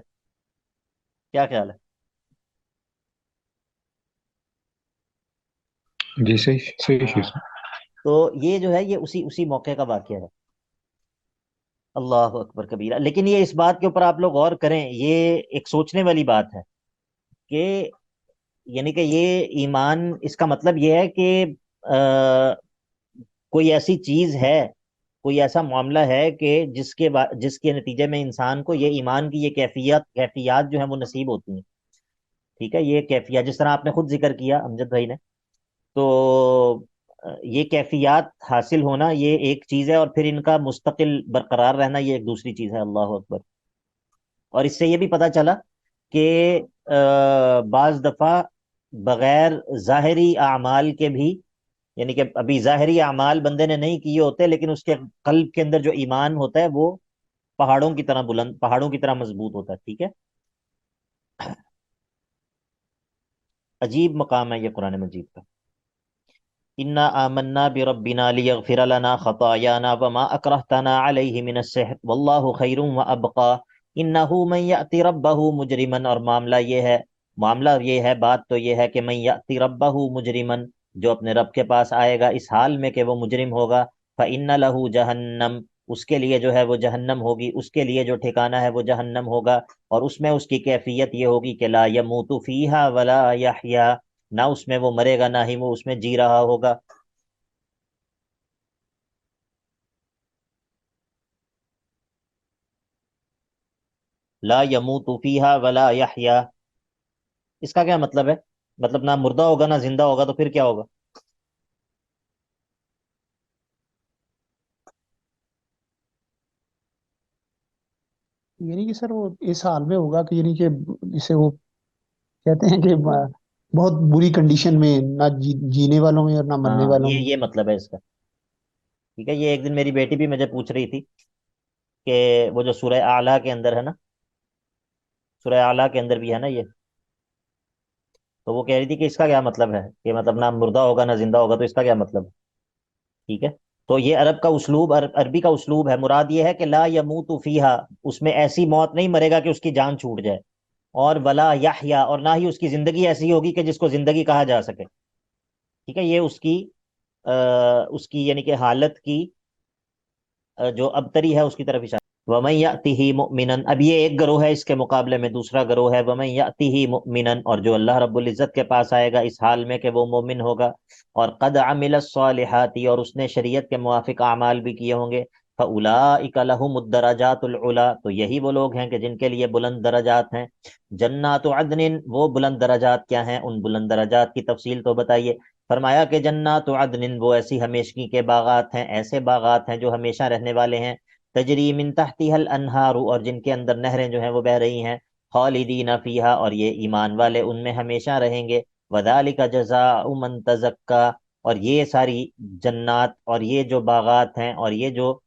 کیا خیال ہے؟ جی صحیح صحیح ہاں، شیخ. تو یہ جو ہے یہ اسی موقع کا واقعہ ہے. اللہ اکبر کبیرہ. لیکن یہ اس بات کے اوپر آپ لوگ غور کریں، یہ ایک سوچنے والی بات ہے کہ یعنی کہ یہ ایمان، اس کا مطلب یہ ہے کہ کوئی ایسی چیز ہے، کوئی ایسا معاملہ ہے کہ جس کے نتیجے میں انسان کو یہ ایمان کی یہ کیفیات جو ہیں وہ نصیب ہوتی ہیں. ٹھیک ہے، یہ کیفیات جس طرح آپ نے خود ذکر کیا امجد بھائی نے، تو یہ کیفیات حاصل ہونا یہ ایک چیز ہے، اور پھر ان کا مستقل برقرار رہنا یہ ایک دوسری چیز ہے. اللہ اکبر. اور اس سے یہ بھی پتہ چلا کہ بعض دفعہ بغیر ظاہری اعمال کے بھی، یعنی کہ ابھی ظاہری اعمال بندے نے نہیں کیے ہوتے، لیکن اس کے قلب کے اندر جو ایمان ہوتا ہے وہ پہاڑوں کی طرح بلند، پہاڑوں کی طرح مضبوط ہوتا ہے. ٹھیک ہے، عجیب مقام ہے یہ قرآن مجید کا. انا آمنا بربنا لیغفر لنا خطايانا وما اکرہتنا علیہ من السحر واللہ خیر وابقى انہ من یأتی ربہ مجرما. اور معاملہ یہ ہے، بات تو یہ ہے کہ من یأتی ربہ مجرما، جو اپنے رب کے پاس آئے گا اس حال میں کہ وہ مجرم ہوگا، فإن لہ جہنم، اس کے لیے جو ہے وہ جہنم ہوگی، اس کے لیے جو ٹھکانہ ہے وہ جہنم ہوگا. اور اس میں اس کی کیفیت یہ ہوگی کہ لا یموت فیہا ولا یحیا، نہ اس میں وہ مرے گا نہ ہی وہ اس میں جی رہا ہوگا. لا یموت فیہا ولا یحیا، اس کا کیا مطلب ہے؟ مطلب نہ مردہ ہوگا نہ زندہ ہوگا، تو پھر کیا ہوگا؟ یعنی کہ سر وہ اس حال میں ہوگا کہ یعنی کہ جسے وہ کہتے ہیں کہ بہت بری کنڈیشن میں، نہ جینے والوں میں اور نہ مرنے ہاں، والوں میں. یہ مطلب ہے اس کا. ٹھیک ہے، یہ ایک دن میری بیٹی بھی مجھے پوچھ رہی تھی کہ وہ جو سورہ اعلیٰ کے اندر ہے نا، سورہ اعلیٰ کے اندر بھی ہے نا یہ، تو وہ کہہ رہی تھی کہ اس کا کیا مطلب ہے، کہ مطلب نہ مردہ ہوگا نہ زندہ ہوگا، تو اس کا کیا مطلب ہے؟ ٹھیک ہے، تو یہ عرب کا اسلوب، عربی کا اسلوب ہے. مراد یہ ہے کہ لا یموت فیہا، اس میں ایسی موت نہیں مرے گا کہ اس کی جان چھوٹ جائے، اور ولا یحیا، اور نہ ہی اس کی زندگی ایسی ہوگی کہ جس کو زندگی کہا جا سکے. ٹھیک ہے، یہ اس کی یعنی کہ حالت کی جو ابتری ہے اس کی طرف اشارہ. وَمَن يَأْتِهِ مُؤْمِنًا، اب یہ ایک گروہ ہے، اس کے مقابلے میں دوسرا گروہ ہے وَمَن يَأْتِهِ مُؤْمِنًا، اور جو اللہ رب العزت کے پاس آئے گا اس حال میں کہ وہ مومن ہوگا، اور قد عمل الصالحات، اور اس نے شریعت کے موافق اعمال بھی کیے ہوں گے، فَأُولَٰئِكَ لَهُمُ الدَّرَجَاتُ الْعُلَىٰ، تو یہی وہ لوگ ہیں کہ جن کے لیے بلند درجات ہیں. جنات عدن، وہ بلند درجات کیا ہیں؟ ان بلند درجات کی تفصیل تو بتائیے. فرمایا کہ جنات عدن، وہ ایسی ہمیشگی کے باغات ہیں، ایسے باغات ہیں جو ہمیشہ رہنے والے ہیں. تجری من تحتها الانہار، اور جن کے اندر نہریں جو ہیں وہ بہ رہی ہیں. خالدین فیہا، اور یہ ایمان والے ان میں ہمیشہ رہیں گے. وذالک جزاء من تزکا، اور یہ ساری جنات اور یہ جو باغات ہیں اور یہ جو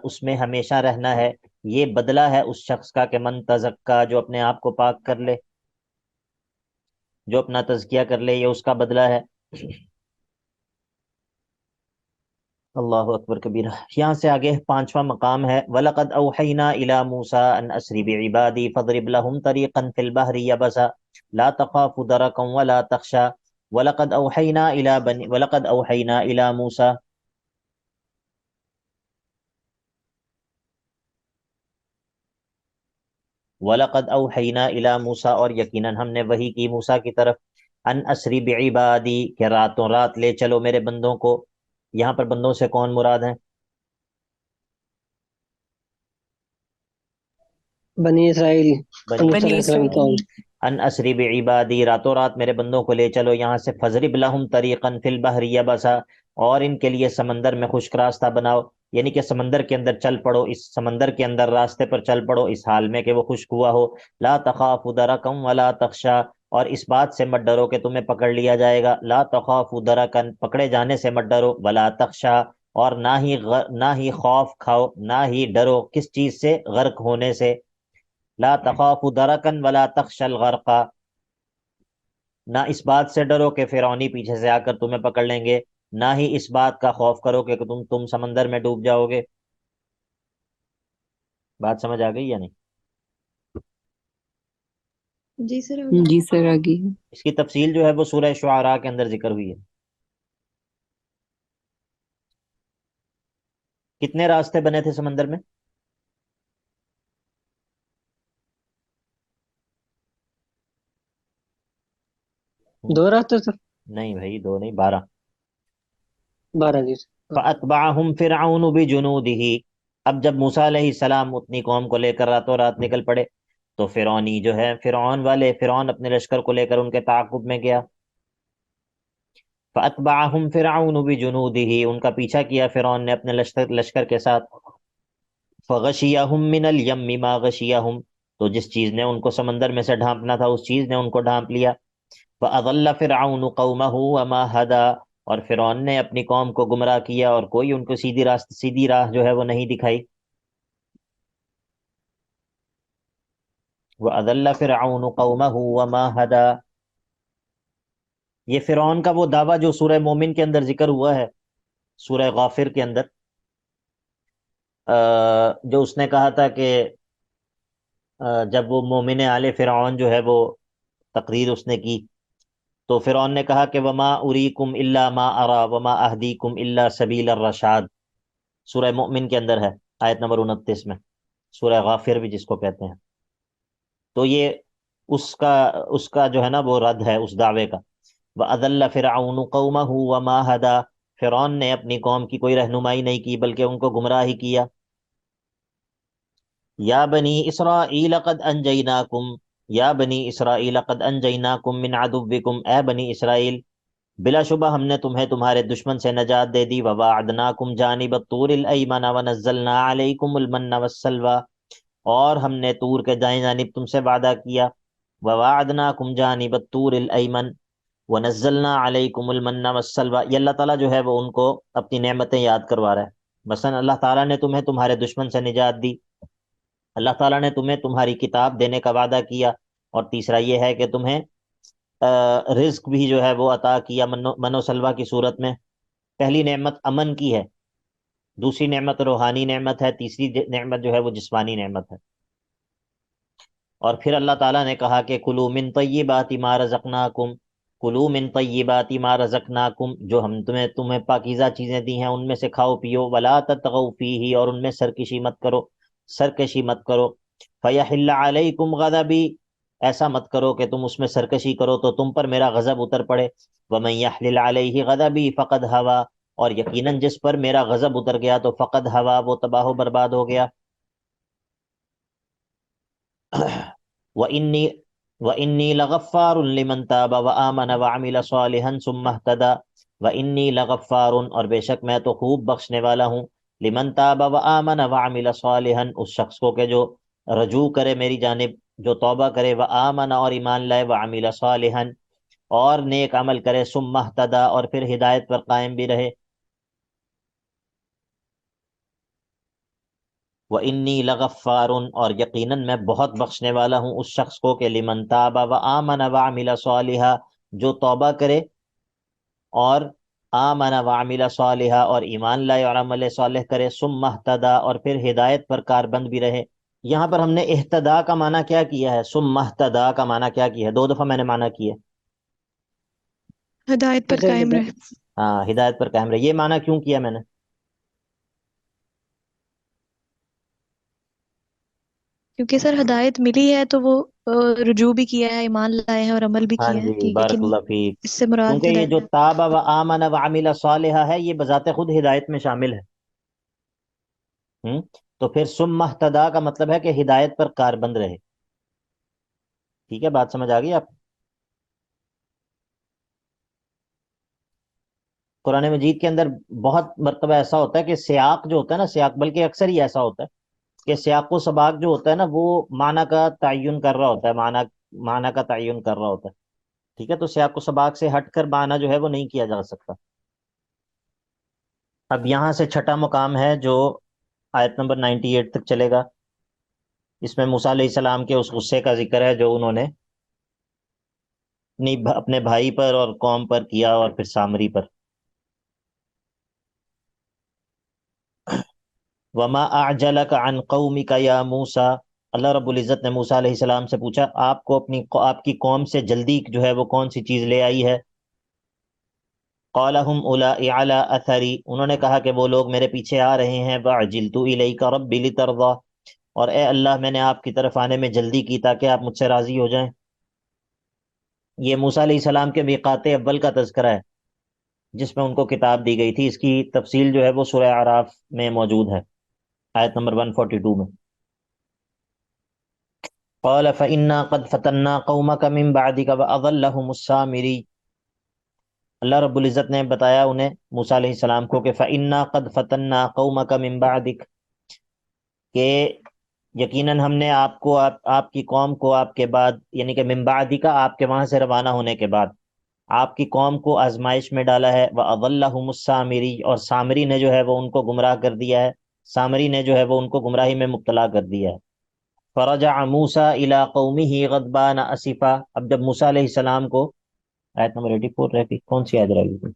اس میں ہمیشہ رہنا ہے، یہ بدلہ ہے اس شخص کا کہ من تزکا، جو اپنے آپ کو پاک کر لے، جو اپنا تزکیہ کر لے، یہ اس کا بدلہ ہے. اللہ اکبر کبیرہ. یہاں سے آگے پانچواں مقام ہے وَلَقَدْ أَوْحَيْنَا إِلَى مُوسَىٰ أَنْ أَسْرِ بِعِبَادِي فَاضْرِبْ لَهُمْ طَرِيقًا فِي الْبَحْرِ يَبَسًا لَا تَخَافُ دَرَكًا وَلَا تَخْشَىٰ وَلَقَدْ أَوْحَيْنَا إِلَى مُوسَىٰ. وَلَقَدْ أَوْحَيْنَا إِلَى مُوسَىٰ، اور یقیناً ہم نے وحی کی موسیٰ کی طرف، ان اسری بعبادی، کہ راتوں رات لے چلو میرے بندوں کو. یہاں پر بندوں سے کون مراد ہیں؟ بنی اسرائیل، بنی موسیٰ علیہ السلام اسرائیل. قوم. ان اسری بعبادی، راتوں رات میرے بندوں کو لے چلو یہاں سے. فضرب لہم طریقا فی البحر یبسا، اور ان کے لیے سمندر میں خشک راستہ بناؤ، یعنی کہ سمندر کے اندر چل پڑو، اس سمندر کے اندر راستے پر چل پڑو اس حال میں کہ وہ خشک ہوا ہو. لا تخاف درکا ولا تخشا، اور اس بات سے مت ڈرو کہ تمہیں پکڑ لیا جائے گا. لا تخاف درکا، پکڑے جانے سے مت ڈرو. ولا تخشا، اور نہ ہی خوف کھاؤ، نہ ہی ڈرو کس چیز سے؟ غرق ہونے سے. لا تخاف درکا ولا تخشى الغرق، نہ اس بات سے ڈرو کہ فرعونی پیچھے سے آ کر تمہیں پکڑ لیں گے، نہ ہی اس بات کا خوف کرو کہ تم سمندر میں ڈوب جاؤ گے. بات سمجھ آ گئی یا نہیں؟ جی سر. جی سر آگے. اس کی تفصیل جو ہے وہ سورہ شعراء کے اندر ذکر ہوئی ہے. کتنے راستے بنے تھے سمندر میں؟ دو رہتے سر؟ نہیں بھائی، 2 نہیں، 12۔ 12 جی سر۔ فَأَتْبَعَهُمْ فِرْعَوْنُ بِجُنُودِهِ، اب جب موسیٰ علیہ السلام اپنی قوم کو لے کر راتوں رات نکل پڑے تو فرعونی جو ہے، فرعون اپنے لشکر کو لے کر ان کے تعاقب میں گیا۔ فَأَتْبَعَهُمْ فِرْعَوْنُ بِجُنُودِهِ، ان کا پیچھا کیا فرعون نے اپنے لشکر کے ساتھ۔ فَغَشِيَهُمْ مِنَ الْيَمِّ مَا غَشِيَهُمْ، تو جس چیز نے ان کو سمندر میں سے ڈھانپنا تھا اس چیز نے ان کو ڈھانپ لیا۔ فَأَضَلَّ فِرْعَوْنُ قَوْمَهُ وَمَا هَدَىٰ، اور فرعون نے اپنی قوم کو گمراہ کیا اور کوئی ان کو سیدھی راہ جو ہے وہ نہیں دکھائی۔ وَأَضَلَّ فِرْعَوْنُ قَوْمَهُ وَمَا هَدَىٰ، یہ فرعون کا وہ دعویٰ جو سورہ مومن کے اندر ذکر ہوا ہے، سورہ غافر کے اندر، جو اس نے کہا تھا کہ جب وہ مومن آل فرعون جو ہے وہ تقریر اس نے کی تو فرعون نے کہا کہ وما اریکم الا ما ارا وما اہدیکم الا سبیل الرشاد، سورہ مؤمن کے اندر ہے، آیت نمبر 29 میں، سورہ غافر بھی جس کو کہتے ہیں۔ تو یہ اس کا جو ہے نا وہ رد ہے اس دعوے کا۔ وَأَضَلَّ فِرْعَوْنُ قَوْمَهُ وَمَا هَدَىٰ، فرعون نے اپنی قوم کی کوئی رہنمائی نہیں کی بلکہ ان کو گمراہ ہی کیا۔ یا بنی اسرائیل قد انجیناکم، یا بنی اسرائیل قد انجیناکم من عدوکم، اے بنی اسرائیل بلا شبہ ہم نے تمہیں تمہارے دشمن سے نجات دے دی۔ وواعدناکم جانب الطور الایمن ونزلنا علیکم المن والسلوى، اور ہم نے طور کے دائیں جانب تم سے وعدہ کیا۔ وواعدناکم جانب الطور الایمن ونزلنا علیکم المن والسلوى، یہ اللہ تعالیٰ جو ہے وہ ان کو اپنی نعمتیں یاد کروا رہا ہے۔ مثلا اللہ تعالیٰ نے تمہیں تمہارے دشمن سے نجات دی، اللہ تعالیٰ نے تمہیں تمہاری کتاب دینے کا وعدہ کیا، اور تیسرا یہ ہے کہ تمہیں رزق بھی جو ہے وہ عطا کیا من و سلوہ کی صورت میں۔ پہلی نعمت امن کی ہے، دوسری نعمت روحانی نعمت ہے، تیسری نعمت جو ہے وہ جسمانی نعمت ہے۔ اور پھر اللہ تعالیٰ نے کہا کہ کلوا من طیبات ما رزقناکم، کلوا من طیبات ما رزقناکم، جو ہم تمہیں پاکیزہ چیزیں دی ہیں ان میں سے کھاؤ پیو۔ ولا تطغوا فیہ، اور ان میں سرکشی مت کرو۔ فیحل علیکم غضبی، ایسا مت کرو کہ تم اس میں سرکشی کرو تو تم پر میرا غضب اتر پڑے۔ ومن یحلل علیہ غضبی فقد ہوا، اور یقیناً جس پر میرا غضب اتر گیا تو فقد ہوا، وہ تباہ و برباد ہو گیا۔ وَإِنِّي لَغَفَّارٌ لِمَن تَابَ وَآمَنَ وَعَمِلَ صَالِحًا ثُمَّ اهْتَدَىٰ، وَإِنِّي لَغَفَّارٌ، اور بے شک میں تو خوب بخشنے والا ہوں، لمن تاب وآمن وعمل صالحا، اس شخص کو کہ جو رجوع کرے میری جانب، جو توبہ کرے، وآمن، اور ایمان لائے، وعمل صالحا، اور نیک عمل کرے، ثم اهتدى، اور پھر ہدایت پر قائم بھی رہے۔ وإني لغفار، اور یقیناً میں بہت بخشنے والا ہوں اس شخص کو کہ لمن تاب وآمن وعمل صالحا، جو توبہ کرے اور آمن وعمل صالحا، اور ایمان لائے اور عمل صالح کرے، ثم اهتدى، اور پھر ہدایت پر کاربند بھی رہے۔ یہاں پر ہم نے اہتدا کا معنی کیا کیا ہے، ثم اهتدى کا معنی کیا کیا ہے، 2 دفعہ میں نے معنی کیا ہدایت پر قائم رہے۔ ہاں، ہدایت پر قائم رہے، یہ معنی کیوں کیا میں نے؟ کیونکہ سر ہدایت ملی ہے تو وہ رجوع بھی کیا ہے، ایمان لائے ہیں اور عمل بھی ہاں کیا ہے، جی، کہ بارک لیکن اللہ فیک، اس سے مراد کیونکہ یہ ہدایت جو تاب و آمن و عمل صالحہ ہے یہ بذات خود ہدایت میں شامل ہے۔ تو پھر ثم اهتدى کا مطلب ہے کہ ہدایت پر کاربند رہے۔ ٹھیک ہے، بات سمجھ آ گئی آپ؟ قرآن مجید کے اندر بہت مرتبہ ایسا ہوتا ہے کہ سیاق جو ہوتا ہے نا، سیاق بلکہ اکثر ہی ایسا ہوتا ہے کہ سیاق و سباق جو ہوتا ہے نا وہ معنی کا تعین کر رہا ہوتا ہے، معنی کا تعین کر رہا ہوتا ہے۔ ٹھیک ہے، تو سیاق و سباق سے ہٹ کر معنی جو ہے وہ نہیں کیا جا سکتا۔ اب یہاں سے چھٹا مقام ہے جو آیت نمبر 98 تک چلے گا، اس میں موسیٰ علیہ السلام کے اس غصے کا ذکر ہے جو انہوں نے اپنے بھائی پر اور قوم پر کیا، اور پھر سامری پر۔ وما اعجلک عن قومک یا موسیٰ، اللہ رب العزت نے موسیٰ علیہ السلام سے پوچھا آپ کی قوم سے جلدی جو ہے وہ کون سی چیز لے آئی ہے؟ قال هم اولائی علی اثری، انہوں نے کہا کہ وہ لوگ میرے پیچھے آ رہے ہیں، وعجلت الیک ربی لترضی، اور اے اللہ میں نے آپ کی طرف آنے میں جلدی کی تاکہ آپ مجھ سے راضی ہو جائیں۔ یہ موسیٰ علیہ السلام کے میقات اول کا تذکرہ ہے جس میں ان کو کتاب دی گئی تھی. اس کی تفصیل جو ہے وہ سورہ اعراف میں موجود ہے، آیت نمبر 142 میں. قال فإنا قد فتنا قومك من بعدك وأضلهم السامري. اللہ رب العزت نے بتایا انہیں، موسیٰ علیہ السلام کو، کہ فإنا قد فتنا قومك من بعدك، کہ یقیناً ہم نے آپ کو آپ کی قوم کو آپ کے بعد، یعنی کہ من بعدک، آپ کے وہاں سے روانہ ہونے کے بعد آپ کی قوم کو آزمائش میں ڈالا ہے. وَأَضَلَّهُمُ السَّامِرِي، اور سامری نے جو ہے وہ ان کو گمراہ کر دیا ہے، سامری نے جو ہے وہ ان کو گمراہی میں مبتلا کر دیا ہے. فَرَجَعَ مُوسَىٰ إِلَىٰ قَوْمِهِ غَضْبَانَ أَسِفًا. اب جب موسیٰ علیہ السلام کو، آیت نمبر 84 رہتی، کون سی آیت رہی تھی؟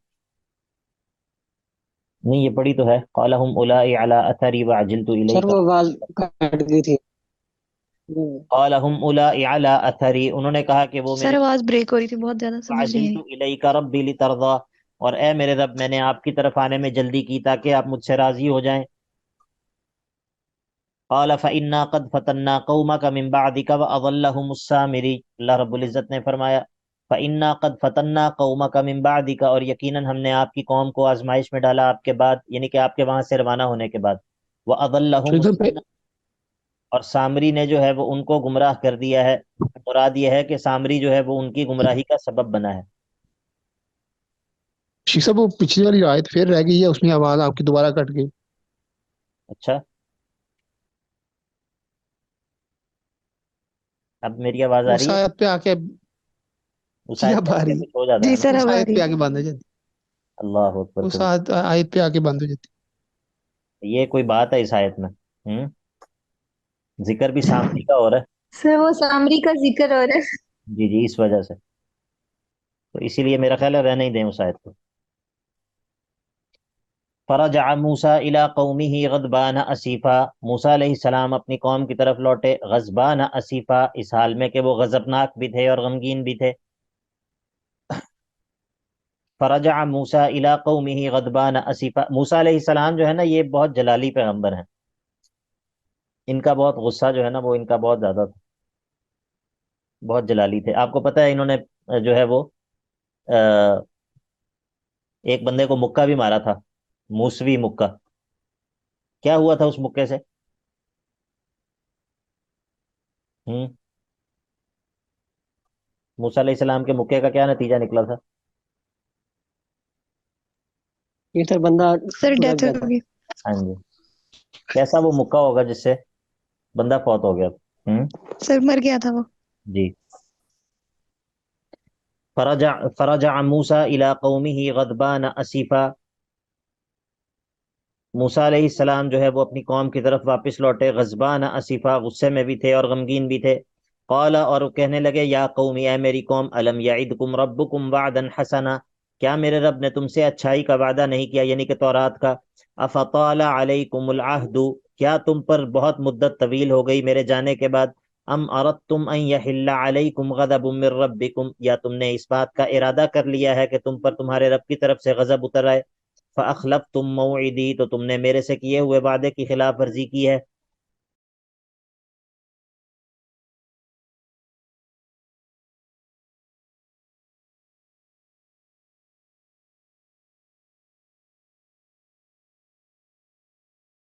نہیں، یہ پڑھی تو ہے. قَالَ هُمْ أُولَٰئِكَ عَلَىٰ أَثَرِي وَعَجِلْتُ سر إِلَيْكَ. وہ آواز کٹ گئی تھی. قَالَ هُمْ أُولَٰئِكَ عَلَىٰ أَثَرِي، انہوں نے کہا کہ وہ سر میرے آواز بریک ہو رہی تھی بہت زیادہ، سمجھ نہیں وَعَجِلْتُ آئی. إِلَيْكَ رَبِّي لِتَرْضَىٰ، اور اے میرے رب میں نے آپ کی طرف آنے میں جلدی کی تاکہ آپ مجھ سے راضی ہو جائیں. قال فإنا قد فتنا قومك من بعدك وأضلهم السامري. اللہ رب العزت نے فرمایا فإنا قد فتنا قومك من بعدك، اور یقیناً ہم نے آپ کی قوم کو آزمائش میں ڈالا آپ کے بعد، یعنی کہ آپ کے وہاں سے روانہ ہونے کے بعد. وأضلهم ادھر پہ اور سامری نے جو ہے وہ ان کو گمراہ کر دیا ہے. مراد یہ ہے کہ سامری جو ہے وہ ان کی گمراہی کا سبب بنا ہے. شیخ صاحب وہ پچھلی والی آیت پھر رہ گئی ہے، اس میں آواز آپ کی دوبارہ کٹ گئی. اچھا، اب میری آواز آ اس رہی ہے؟ آیت پہ آ کے اس جی آیت اب پہ آ آگے رہی ہے. کچھ ہو جاتا جی ہے نا. سر اس اب آ آیت رہی پہ ہے. آ کے بند ہو جاتی اللہ اکبر اس کبیر. آیت پہ آ کے بند ہو جاتی. یہ کوئی بات ہے اس آیت میں؟ ذکر بھی سامری کا ہو رہا ہے. سر وہ سامری کا ذکر ہو رہا ہے. جی جی، اس وجہ سے تو اسی لیے میرا خیال ہے رہنے ہی دیں اس آیت کو. فرجع موسیٰ الی قومہ غضبان اسیفا. موسیٰ علیہ السلام اپنی قوم کی طرف لوٹے غضبان اسیفا، اس حال میں کہ وہ غضبناک بھی تھے اور غمگین بھی تھے. فرجع موسیٰ الی قومہ غضبان اسیفا. موسیٰ علیہ السلام جو ہے نا یہ بہت جلالی پیغمبر ہیں. ان کا بہت غصہ جو ہے نا وہ ان کا بہت زیادہ تھا، بہت جلالی تھے. آپ کو پتہ ہے انہوں نے جو ہے وہ ایک بندے کو مکہ بھی مارا تھا، موسوی مکہ. کیا ہوا تھا اس مکے سے؟ موسیٰ علیہ السلام کے مکے کا کیا نتیجہ نکلا تھا؟ یہ سر بندہ سر لگ ڈیتھ گیا ہو تھا. گئی. ہاں جی. کیسا وہ مکہ ہوگا جس سے بندہ فوت ہو گیا؟ سر مر گیا تھا وہ. جی. فرجع موسیٰ الی قومہ غضبان اسیفا. موسیٰ علیہ السلام جو ہے وہ اپنی قوم کی طرف واپس لوٹے غضبان اسیفا، غصے میں بھی تھے اور غمگین بھی تھے. قال، اور وہ کہنے لگے یا قوم، اے میری قوم، الم یعدکم ربکم وعدا حسنا، کیا میرے رب نے تم سے اچھائی کا وعدہ نہیں کیا، یعنی کہ تورات کا. افطال علیکم العہد، کیا تم پر بہت مدت طویل ہو گئی میرے جانے کے بعد. ام اردتم ان یحل علیکم غضب من ربکم، یا تم نے اس بات کا ارادہ کر لیا ہے کہ تم پر تمہارے رب کی طرف سے غضب اتر آئے. فاخلفتم موعدی، تو تم نے میرے سے کیے ہوئے وعدے کی خلاف ورزی کی ہے.